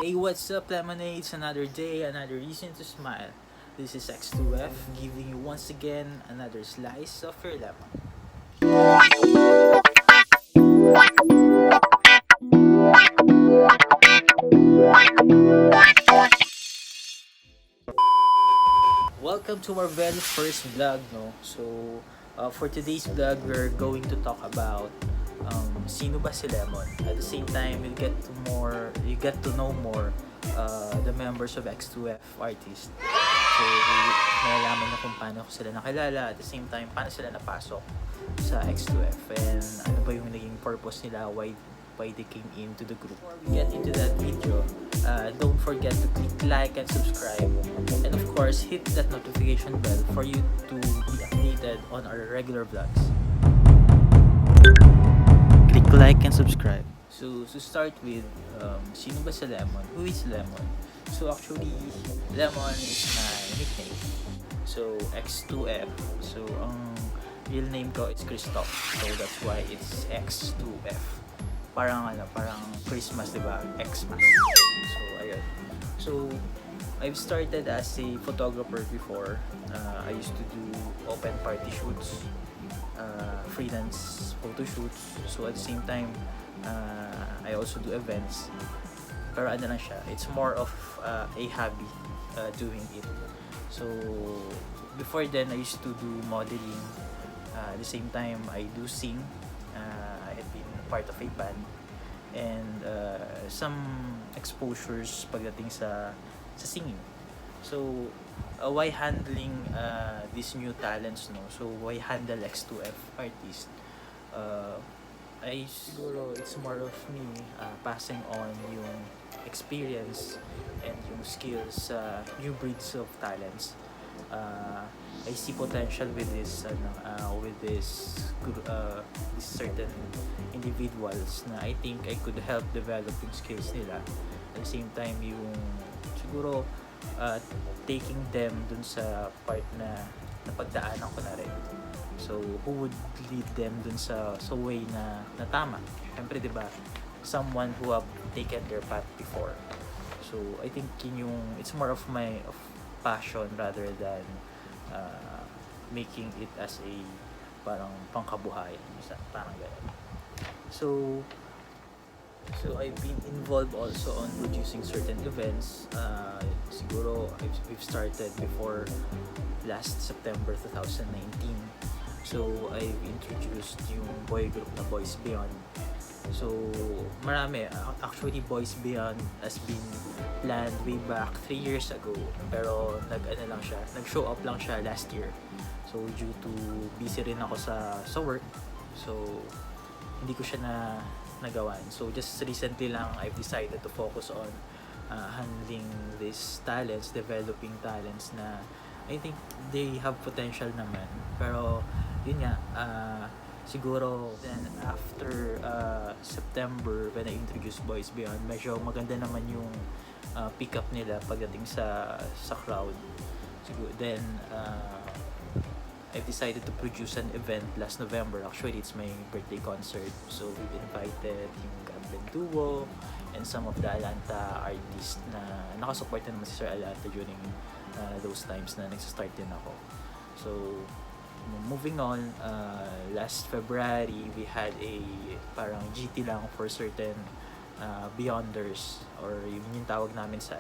Hey, what's up, Lemonades? Another day, another reason to smile. This is X2F giving you once again another slice of your lemon. Welcome to our very first vlog, no? So, for today's vlog, we're going to talk about sino ba si Lemon. At the same time, you get to know more the members of X2F artists. So, malalaman nyo kung paano sila nakilala. At the same time, paano sila napasok sa X2F. And ano ba yung naging purpose nila, why they came into the group. Before we get into that video, don't forget to click like and subscribe. And of course, hit that notification bell for you to be updated on our regular vlogs. Click like and subscribe. So, to start with, sino ba si Lemon? Who is Lemon? So, actually, Lemon is my nickname. So, X2F. So, ang real name ko is Christoph. So, that's why it's X2F. Parang Christmas, 'di ba? Xmas. So, ayun. So, I've started as a photographer before. I used to do open party shoots, freelance photo shoots. So, at the same time, I also do events. Pero ano lang siya, it's more of a hobby doing it. So, before then, I used to do modeling. At the same time, I do sing. I had been part of a band. And some exposures pagdating sa singing. So, why handling these new talents, no? So, why handle X2F artist? Siguro it's more of me passing on yung experience and yung skills sa new breeds of talents. I see potential with this certain individuals na I think I could help develop yung skills nila. At the same time, yung siguro taking them dun sa part na napagdaanan ko na rin. So, who would lead them dun sa way na tama? Siyempre, di ba? Someone who have taken their path before. So, I think it's more of my passion rather than making it as a parang pangkabuhay. Parang gano'n. So I've been involved also on producing certain events. Siguro we've started before last September 2019. So I've introduced yung boy group na Boys Beyond. So marami. Actually, Boys Beyond has been planned way back 3 years ago. Pero nag-show up lang siya last year. So due to busy rin ako sa work. So hindi ko siya nagawan. So just recently lang I've decided to focus on handling these talents, developing talents na I think they have potential naman. Pero yun nga, siguro then after September when I introduced Boys Beyond, medyo maganda naman yung pick up nila pagdating sa crowd. Siguro then I've decided to produce an event last November. Actually, it's my birthday concert. So we've invited yung Gambling Duo and some of the Alanta artists na nakasupport na naman si Sir Alanta during those times na nagsastart din ako. So moving on, last February we had a parang GT lang for certain Beyonders, or yung tawag namin sa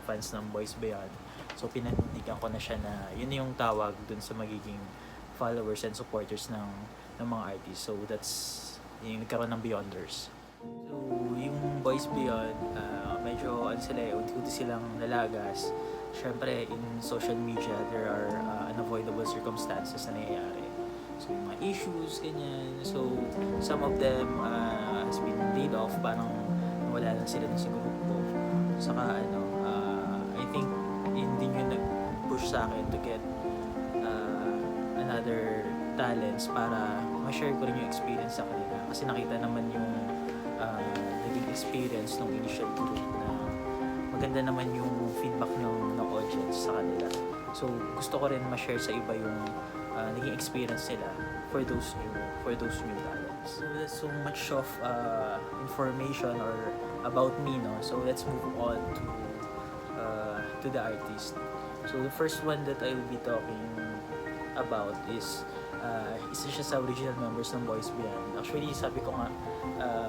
fans ng Boys Beyond. So pinanindigan ko na siya na yun yung tawag dun sa magiging followers and supporters ng mga artists. So that's yung nagkaroon ng Beyonders. So yung Boys Beyond, medyo unti-unti silang nalagas. Syempre, in social media, there are unavoidable circumstances na nangyayari. So, yung mga issues, ganyan. So, some of them has been laid off, parang wala lang sila sa grupo. Saka, I think, yun din yung nag-push sa akin to get another talents para ma-share ko rin yung experience sa kanila. Kasi nakita naman yung naging experience ng initial group na maganda naman yung feedback ng audience sa kanila. So gusto ko rin ma-share sa iba yung naging experience nila for those new talents. So there's so much of information or about me, no? So let's move on to the artist. So the first one that I will be talking about is isa siya sa original members ng Boys Beyond. Actually, sabi ko nga,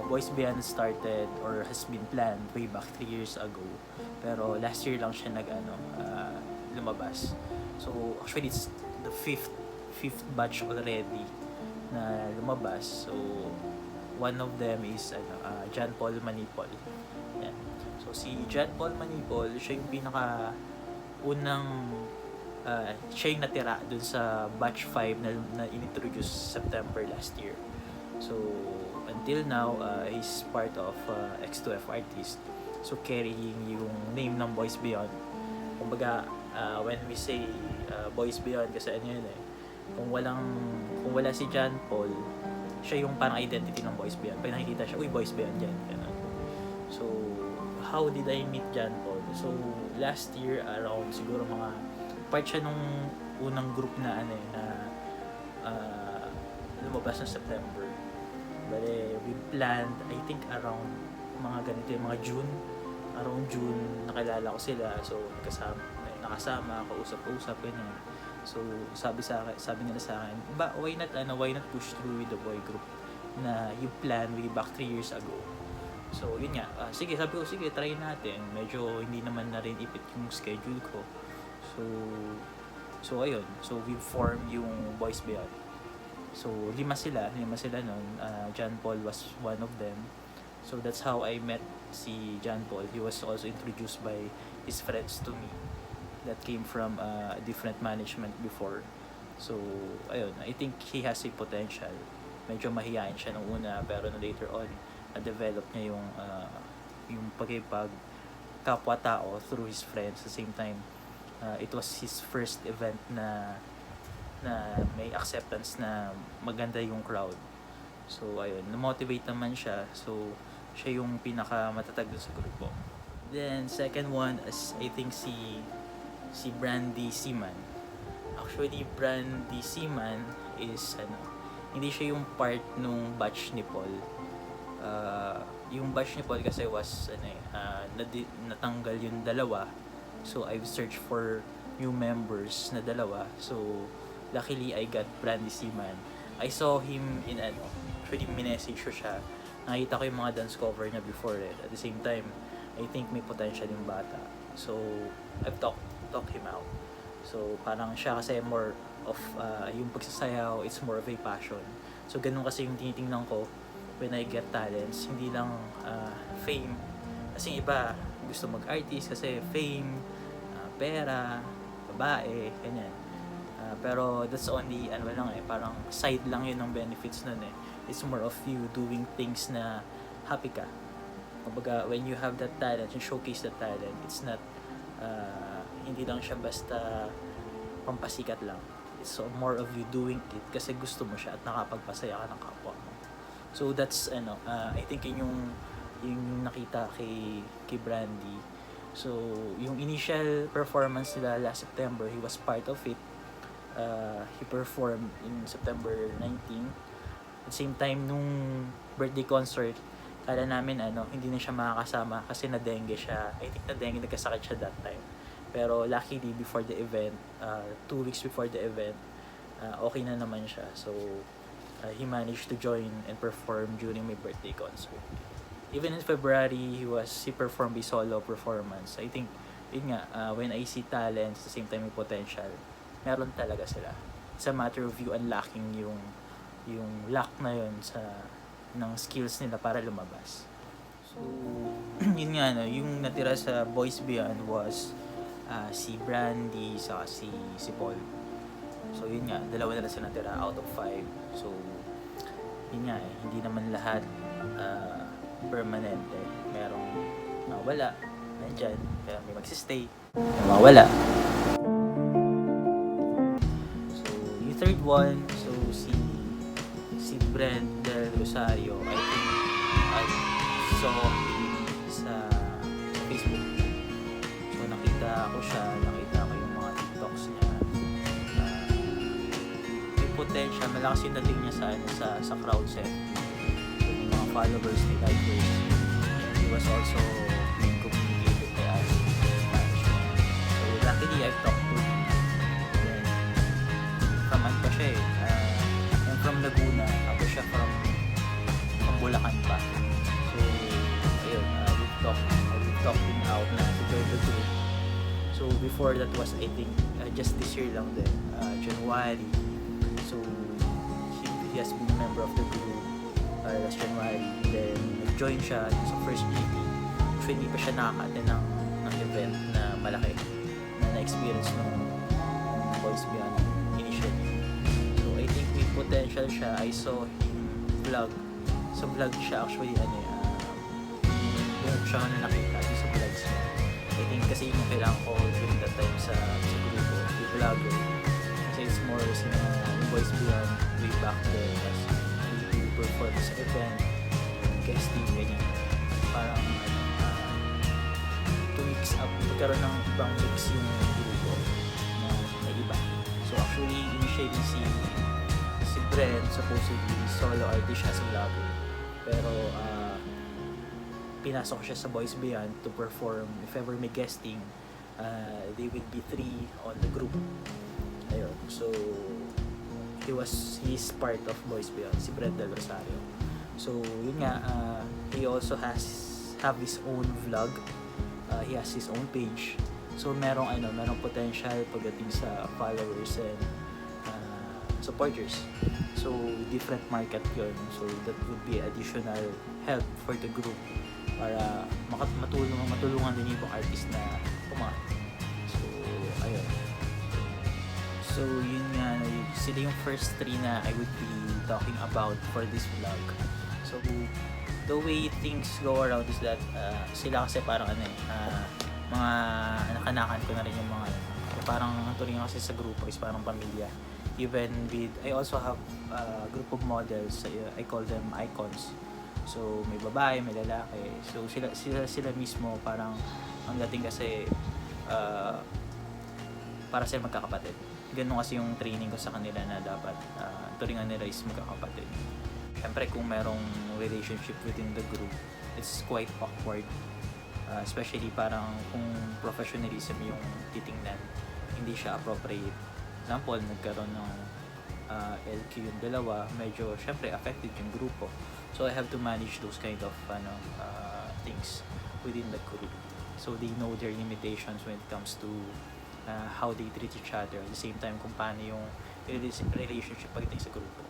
Boys Beyond started or has been planned way back 3 years ago. Pero last year lang siya lumabas. So actually, it's the fifth batch already na lumabas. So one of them is John Paul Manipol. Yan. So si John Paul Manipol, siya yung pinaka unang siya yung natira dun sa batch 5 na inintroduce September last year. So until now, he's part of X2F artist. So carrying yung name ng Boys Beyond. Kumbaga, when we say Boys Beyond, kasi ano yun kung wala si John Paul, siya yung parang identity ng Boys Beyond. Pag nakikita siya, uy, Boys Beyond yan. Ganun. So, how did I meet John Paul? So, last year, around siguro mga part siya nung unang group na lumabas ng September. Bale, we planned, I think around mga ganito yung mga June. Around June, nakilala ko sila. So, nakasama, kausap-usap, ganyan. So, sabi nila sa akin, why not push through with the boy group na you plan way back 3 years ago. So, yun nga. Sige, sabi ko, sige, try natin. Medyo hindi naman na rin ipit yung schedule ko. So ayun. So, we formed yung Boys Beyond. So, lima sila nun. John Paul was one of them. So, that's how I met si John Paul. He was also introduced by his friends to me that came from a different management before. So, ayun. I think he has a potential. Medyo mahihain siya nung una, pero later on, na-develop niya yung pagkipag kapwa-tao through his friends. At the same time, it was his first event na may acceptance na maganda yung crowd. So, ayun, na-motivate naman siya. So, siya yung pinaka-matatag sa grupo. Then, second one is, I think, si Brandy Seaman. Actually, Brandy Seaman is, hindi siya yung part nung batch ni Paul. Yung batch ni Paul kasi was, natanggal yung dalawa. So, I've searched for new members na dalawa. So, luckily, I got Brandy Seaman. I saw him in actually minessage ko siya. Nakita ko yung mga dance cover niya before At the same time, I think may potential yung bata. So, I've talked him out. So, parang siya kasi more of yung pagsasayaw, it's more of a passion. So, ganun kasi yung tinitingnan ko when I get talents. Hindi lang fame. Kasi iba, gusto mag-artist kasi fame, pera, babae, ganyan. Pero that's only, parang side lang yun ng benefits nun It's more of you doing things na happy ka. Kumbaga, when you have that talent, you showcase that talent, it's not, hindi lang siya basta pampasikat lang. It's more of you doing it kasi gusto mo siya at nakapagpasaya ka ng kapwa mo. So that's, I think yung nakita kay Brandy. So, yung initial performance nila last September, he was part of it. He performed in September 19. At the same time, nung birthday concert, kala namin hindi na siya makakasama kasi na-dengue siya. I think nagkasakit siya that time. Pero luckily, before the event, 2 weeks before the event, okay na naman siya. So, he managed to join and perform during my birthday concert. Even in February, he performed a solo performance. I think, yun nga, when I see talents, at the same time may potential, meron talaga sila. It's a matter of you unlocking yung luck na yun ng skills nila para lumabas. So, yun nga, yung natira sa Boys Beyond was si Brandy saka si Paul. So, yun nga, dalawa na sila natira out of 5. So, yun nga hindi naman lahat permanente. Merong mawala, nandyan, kaya may magsistay, may mawala. So, yung third one, so si Brent Del Rosario, I think I saw him sa Facebook. So, nakita ko yung mga TikToks niya. May potential, malakas yung dating niya sa crowd set. So, yung mga followers ni likers, was also being communicated by us in Spanish. So luckily I've talked to him. Then from ano pa siya I'm from Laguna, tapos siya from Bulacan pa. So ayun, we've talked him out na to join the group. So before that was I think just this year lang din, January. So he has been a member of the group last January. Then nag-join siya sa first GP. Actually hindi pa siya nakaka-attend ng event na malaki na na-experience nung Boys Beyond initially. So I think may potential siya. I saw him vlog. Sa vlog siya actually yung siya na nakita sa vlogs niya. I think kasi yung kailangan ko during that time sa grupo, yung vlogger. Kasi it's more yung Boys Beyond way back then as we perform sa event, guesting, ganyan. Parang to mix up, magkaroon ng ibang mix yung grupo na iba. So actually, initially si Brent, supposedly solo artist siya sa vlogger. Pero pinasok siya sa Boys Beyond to perform. If ever may guesting, they will be 3 on the group. Ayun. So he's part of Boys Beyond, si Brent Del Rosario. So yun nga, he also have his own vlog. He has his own page. So merong potential pagdating sa followers and supporters. So different market yun. So that would be additional help for the group para matulungan din yung ibang artist na pumangat. So ayun. So yun nga, sila yung first 3 na I would be talking about for this vlog. So the way things go around is that sila kasi parang mga nakanakan ko na rin yung mga parang turing kasi sa grupo is parang pamilya. Even with, I also have a group of models, I call them icons. So may babae, may lalaki. So sila mismo parang ang dating kasi para sila magkakapatid. Ganun kasi yung training ko sa kanila na dapat turingan nila is magkakapatid. Siyempre kung merong relationship within the group, it's quite awkward. Especially parang kung professionalism yung titingnan, hindi siya appropriate. Example, nagkaroon ng LQ yung dalawa, medyo syempre affected yung grupo. So I have to manage those kind of things within the group. So they know their limitations when it comes to how they treat each other. At the same time, kung paano yung relationship pagdating sa grupo.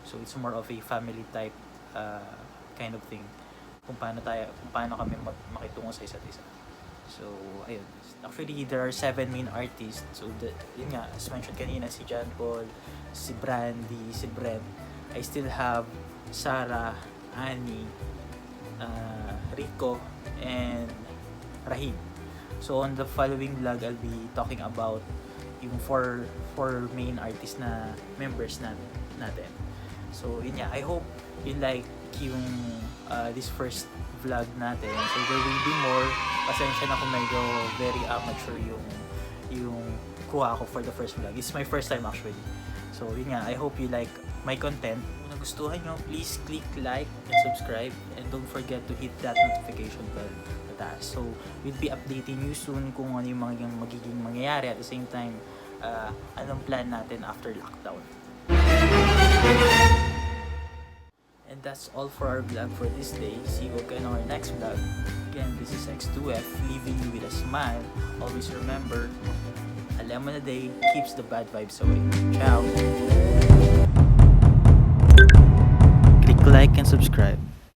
So it's more of a family type kind of thing. Kung paano kami makitungo sa isa't isa. So, ayun. Actually, there are 7 main artists. So, yun nga, as mentioned kanina, si John Paul, si Brandy, si Brent. I still have Sarah, Annie, Rico, and Rahim. So, on the following vlog, I'll be talking about yung four main artists na members natin. So, yun nga. I hope you like yung this first vlog natin. So there will be more. Pasensya na kung medyo very amateur yung kuha ko for the first vlog. It's my first time actually. So yun nga, I hope you like my content. Kung nagustuhan nyo, please click like and subscribe. And don't forget to hit that notification bell na taas. So we'll be updating you soon kung ano yung magiging mangyayari. At the same time, anong plan natin after lockdown. And that's all for our vlog for this day. See you again on our next vlog. Again, this is X2F, leaving you with a smile. Always remember, a lemon a day keeps the bad vibes away. Ciao! Click like and subscribe.